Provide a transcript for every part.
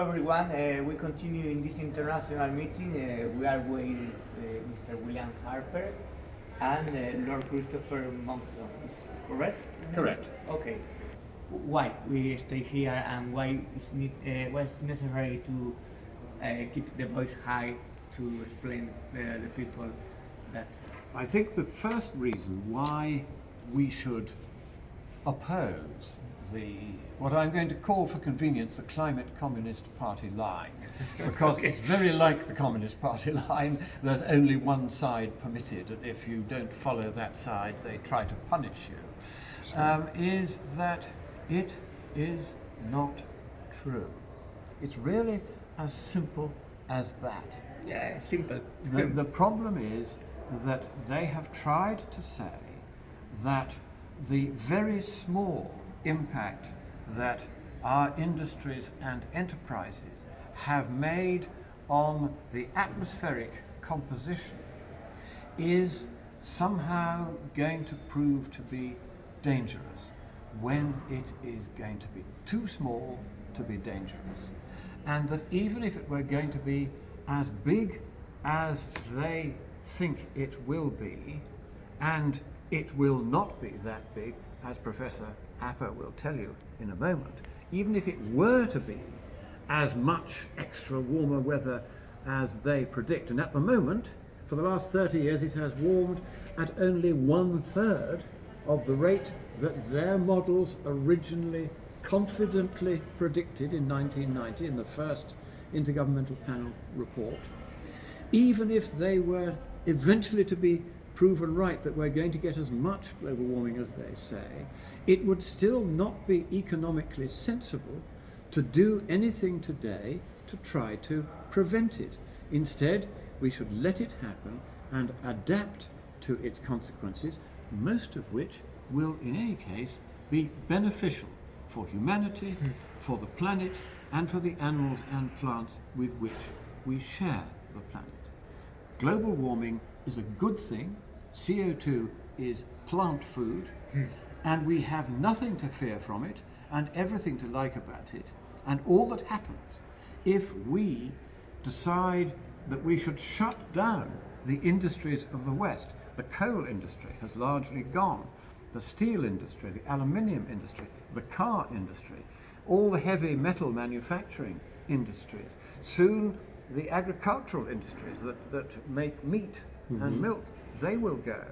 everyone. We continue in this international meeting. We are with Mr. William Harper and Lord Christopher Monckton. Correct? Correct. Okay. Why we stay here and why what's necessary to keep the voice high to explain the people that... I think the first reason why we should oppose what I'm going to call for convenience the Climate Communist Party line, because it's very like the Communist Party line. There's only one side permitted, and if you don't follow that side they try to punish you, is that it is not true. It's really as simple as that. Yeah, simple. The problem is that they have tried to say that the very small impact that our industries and enterprises have made on the atmospheric composition is somehow going to prove to be dangerous when it is going to be too small to be dangerous, and that even if it were going to be as big as they think it will be, and it will not be that big, as Professor Harper will tell you in a moment, even if it were to be as much extra warmer weather as they predict, and at the moment, for the last 30 years, it has warmed at only 1/3 of the rate that their models originally confidently predicted in 1990 in the first Intergovernmental Panel report. Even if they were eventually to be proven right that we're going to get as much global warming as they say, it would still not be economically sensible to do anything today to try to prevent it. Instead, we should let it happen and adapt to its consequences, most of which will in any case be beneficial for humanity, for the planet, and for the animals and plants with which we share the planet. Global warming is a good thing. CO2 is plant food, and we have nothing to fear from it and everything to like about it. And all that happens if we decide that we should shut down the industries of the West. The coal industry has largely gone. The steel industry, the aluminium industry, the car industry, all the heavy metal manufacturing industries. Soon the agricultural industries that make meat and milk, they will go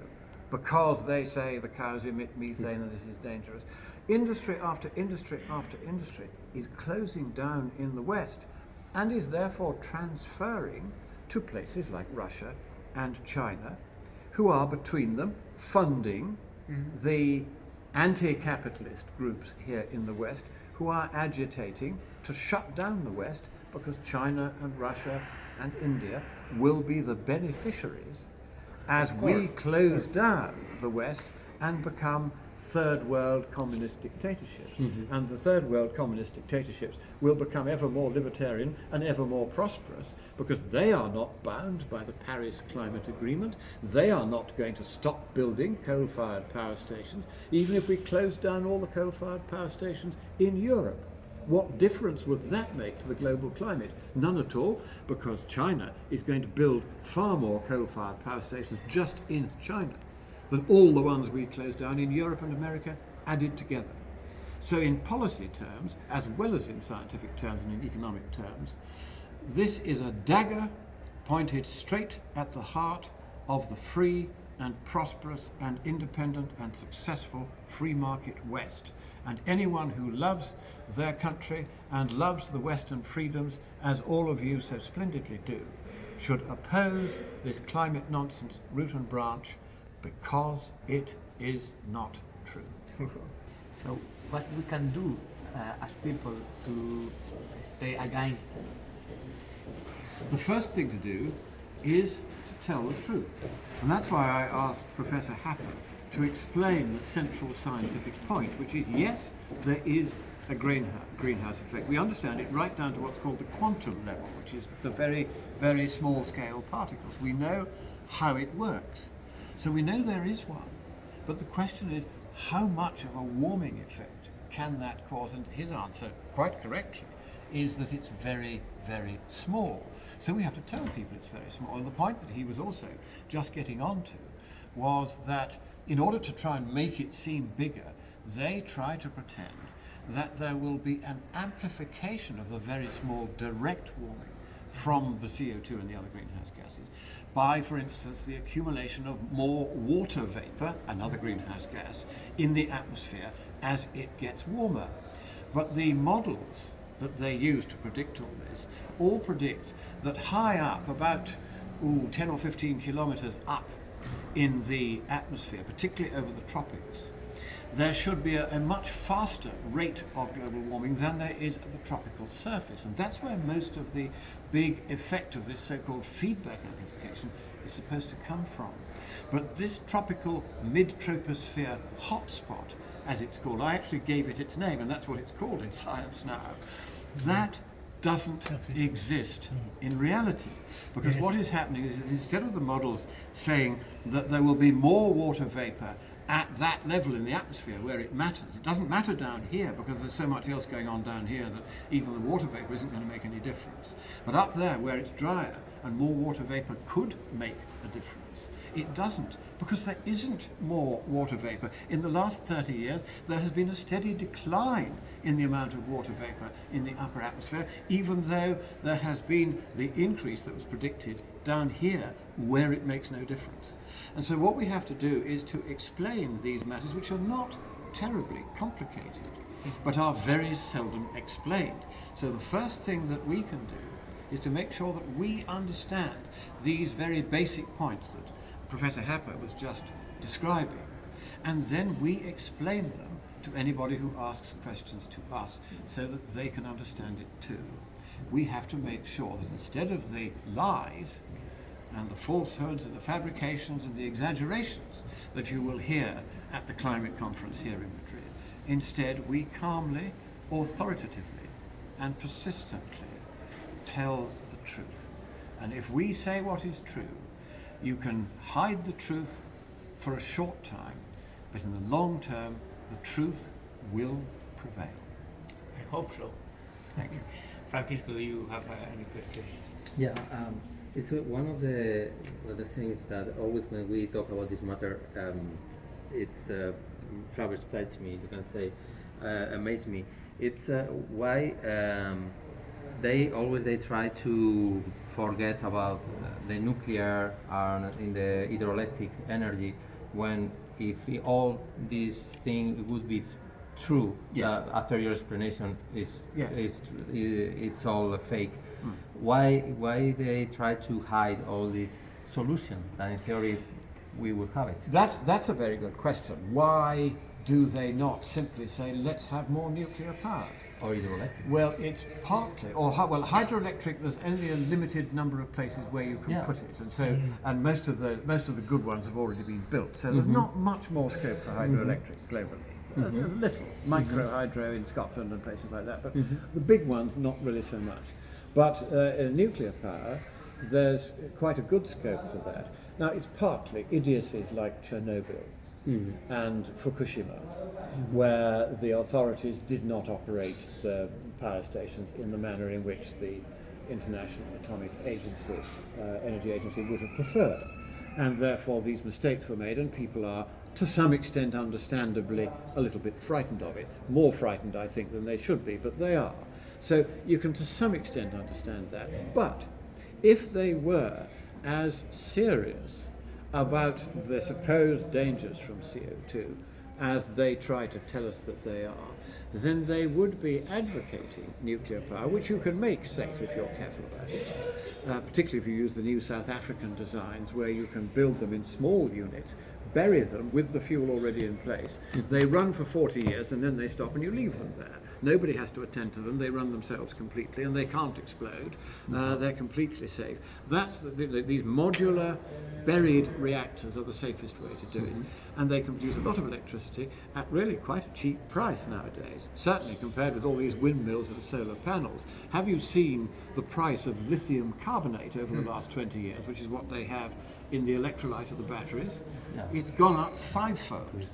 because they say the cows emit methane and this is dangerous. Industry after industry after industry is closing down in the West and is therefore transferring to places like Russia and China, who are between them funding the anti-capitalist groups here in the West, who are agitating to shut down the West because China and Russia and India will be the beneficiaries as we close down the West and become third world communist dictatorships. And the third world communist dictatorships will become ever more libertarian and ever more prosperous because they are not bound by the Paris Climate Agreement. They are not going to stop building coal-fired power stations, even if we close down all the coal-fired power stations in Europe. What difference would that make to the global climate? None at all, because China is going to build far more coal-fired power stations just in China than all the ones we closed down in Europe and America added together. So in policy terms, as well as in scientific terms and in economic terms, this is a dagger pointed straight at the heart of the free and prosperous and independent and successful free market West. And anyone who loves their country and loves the Western freedoms, as all of you so splendidly do, should oppose this climate nonsense root and branch because it is not true. So what we can do as people to stay against? The first thing to do is to tell the truth. And that's why I asked Professor Harper to explain the central scientific point, which is, yes, there is a greenhouse effect. We understand it right down to what's called the quantum level, which is the very, very small scale particles. We know how it works. So we know there is one. But the question is, how much of a warming effect can that cause? And his answer, quite correctly, is that it's very, very small. So we have to tell people it's very small. And the point that he was also just getting onto was that in order to try and make it seem bigger, they try to pretend that there will be an amplification of the very small direct warming from the CO2 and the other greenhouse gases by, for instance, the accumulation of more water vapor, another greenhouse gas, in the atmosphere as it gets warmer. But the models that they use to predict all this all predict that high up, about 10 or 15 kilometers up in the atmosphere, particularly over the tropics, there should be a much faster rate of global warming than there is at the tropical surface. And that's where most of the big effect of this so-called feedback amplification is supposed to come from. But this tropical mid-troposphere hotspot, as it's called, I actually gave it its name, and that's what it's called in science now, that doesn't exist in reality. Because what is happening is that instead of the models saying that there will be more water vapor at that level in the atmosphere where it matters. It doesn't matter down here because there's so much else going on down here that even the water vapor isn't going to make any difference. But up there where it's drier and more water vapor could make a difference, it doesn't, because there isn't more water vapor. In the last 30 years, there has been a steady decline in the amount of water vapor in the upper atmosphere, even though there has been the increase that was predicted down here where it makes no difference. And so what we have to do is to explain these matters, which are not terribly complicated, but are very seldom explained. So the first thing that we can do is to make sure that we understand these very basic points that Professor Harper was just describing, and then we explain them to anybody who asks questions to us so that they can understand it too. We have to make sure that instead of the lies and the falsehoods and the fabrications and the exaggerations that you will hear at the climate conference here in Madrid, instead we calmly, authoritatively and persistently tell the truth. And if we say what is true, you can hide the truth for a short time, but in the long term, the truth will prevail. I hope so. Thank you. Francisco, do you have any questions? Yeah, it's one of the things that always when we talk about this matter, it's flabbergasted me, you can say, amaze me. It's why they try to forget about the nuclear and in the hydroelectric energy, when if all this thing would be true, after your explanation it's all fake. Why they try to hide all this solution, and in theory we will have it? That's a very good question. Why do they not simply say, let's have more nuclear power? Or hydroelectric? Well, it's partly, hydroelectric. There's only a limited number of places where you can put it, and so and most of the good ones have already been built. So there's not much more scope for hydroelectric globally. There's little micro hydro in Scotland and places like that, but the big ones not really so much. But in nuclear power, there's quite a good scope for that. Now it's partly idiocies like Chernobyl and Fukushima, where the authorities did not operate the power stations in the manner in which the International Atomic Agency, Energy Agency would have preferred. And therefore these mistakes were made, and people are, to some extent understandably, a little bit frightened of it. More frightened, I think, than they should be, but they are. So you can to some extent understand that. But if they were as serious about the supposed dangers from CO2 as they try to tell us that they are, then they would be advocating nuclear power, which you can make safe if you're careful about it, particularly if you use the new South African designs where you can build them in small units, bury them with the fuel already in place. They run for 40 years and then they stop and you leave them there. Nobody has to attend to them. They run themselves completely and they can't explode. They're completely safe. That's these modular buried reactors are the safest way to do it. And they can produce a lot of electricity at really quite a cheap price nowadays, certainly compared with all these windmills and solar panels. Have you seen the price of lithium carbonate over the last 20 years, which is what they have in the electrolyte of the batteries? It's gone up 5-fold.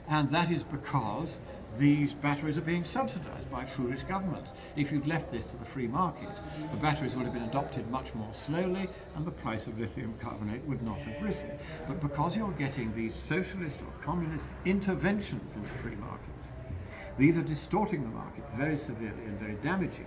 And that is because these batteries are being subsidized by foolish governments. If you'd left this to the free market, the batteries would have been adopted much more slowly and the price of lithium carbonate would not have risen. But because you're getting these socialist or communist interventions in the free market, these are distorting the market very severely and very damagingly.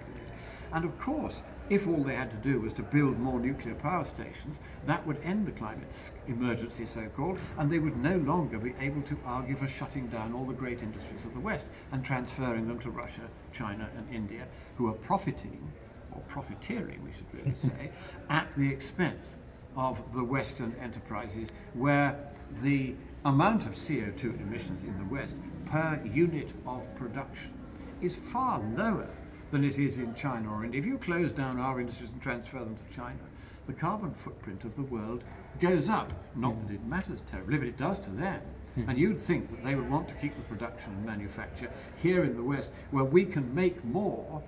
And of course, if all they had to do was to build more nuclear power stations, that would end the climate emergency, so-called, and they would no longer be able to argue for shutting down all the great industries of the West and transferring them to Russia, China and India, who are profiting, or profiteering, we should really say, at the expense of the Western enterprises, where the amount of CO2 emissions in the West per unit of production is far lower than it is in China or India. If you close down our industries and transfer them to China, the carbon footprint of the world goes up. Not that it matters terribly, but it does to them. And you'd think that they would want to keep the production and manufacture here in the West, where we can make more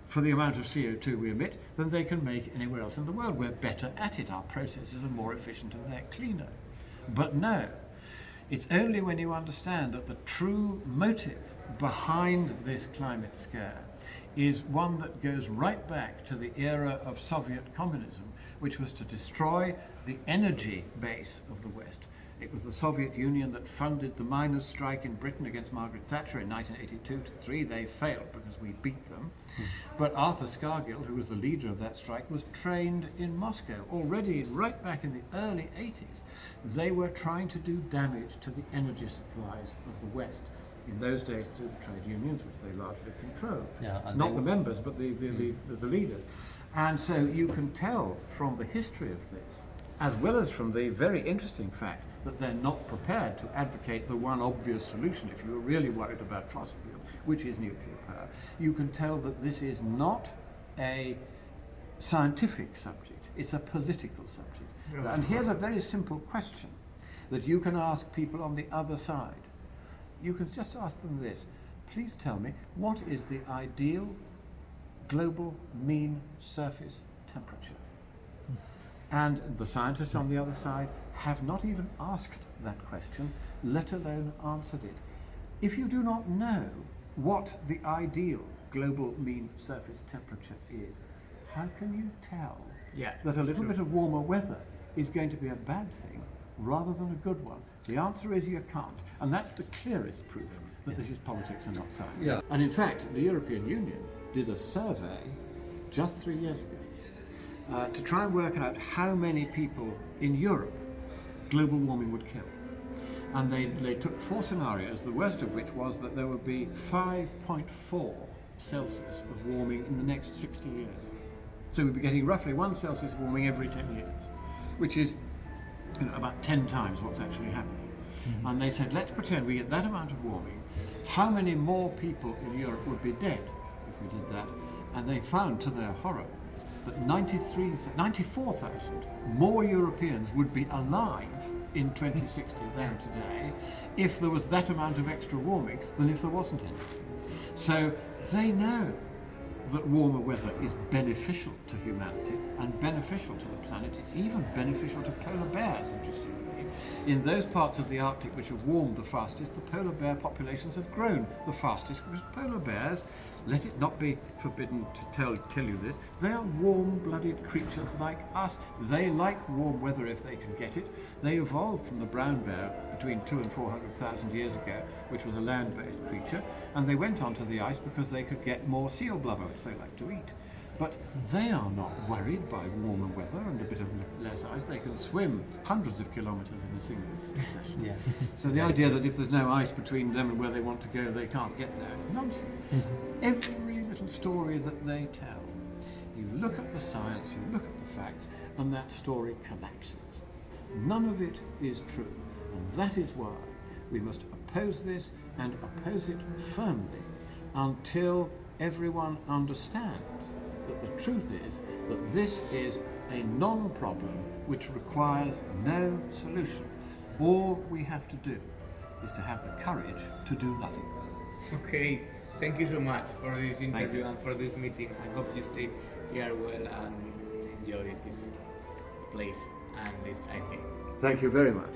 for the amount of CO2 we emit than they can make anywhere else in the world. We're better at it. Our processes are more efficient and they're cleaner. But no, it's only when you understand that the true motive behind this climate scare is one that goes right back to the era of Soviet communism, which was to destroy the energy base of the West. It was the Soviet Union that funded the miners' strike in Britain against Margaret Thatcher in 1982-3. They failed because we beat them. But Arthur Scargill, who was the leader of that strike, was trained in Moscow. Already right back in the early 80s, they were trying to do damage to the energy supplies of the West. In those days, through the trade unions, which they largely controlled. Not the members, but the leaders. And so you can tell from the history of this, as well as from the very interesting fact that they're not prepared to advocate the one obvious solution if you're really worried about fossil fuels, which is nuclear power. You can tell that this is not a scientific subject, it's a political subject. And here's a very simple question that you can ask people on the other side. You can just ask them this: please tell me, what is the ideal global mean surface temperature? And the scientists on the other side have not even asked that question, let alone answered it. If you do not know what the ideal global mean surface temperature is, how can you tell that a little bit of warmer weather is going to be a bad thing rather than a good one? The answer is you can't, and that's the clearest proof that this is politics and not science. And in fact, the European Union did a survey just 3 years ago to try and work out how many people in Europe global warming would kill. And they took 4 scenarios, the worst of which was that there would be 5.4 Celsius of warming in the next 60 years. So we'd be getting roughly 1 Celsius warming every 10 years, which is about 10 times what's actually happening. And they said, let's pretend we get that amount of warming. How many more people in Europe would be dead if we did that? And they found, to their horror, that 94,000 more Europeans would be alive in 2060 than today if there was that amount of extra warming than if there wasn't any. So they know that warmer weather is beneficial to humanity and beneficial to the planet. It's even beneficial to polar bears, interestingly. In those parts of the Arctic which have warmed the fastest, the polar bear populations have grown the fastest, because polar bears, let it not be forbidden to tell you this, they are warm-blooded creatures like us. They like warm weather if they can get it. They evolved from the brown bear between 200,000 and 400,000 years ago, which was a land-based creature, and they went onto the ice because they could get more seal blubber, which they like to eat. But they are not worried by warmer weather and a bit of less ice. They can swim hundreds of kilometres in a single session. So the idea that if there's no ice between them and where they want to go, they can't get there is nonsense. Every little story that they tell, you look at the science, you look at the facts, and that story collapses. None of it is true, and that is why we must oppose this and oppose it firmly until everyone understands that the truth is that this is a non-problem which requires no solution. All we have to do is to have the courage to do nothing. Okay, thank you so much for this interview and for this meeting. I hope you stay here well and enjoy this place and this idea. Thank you very much.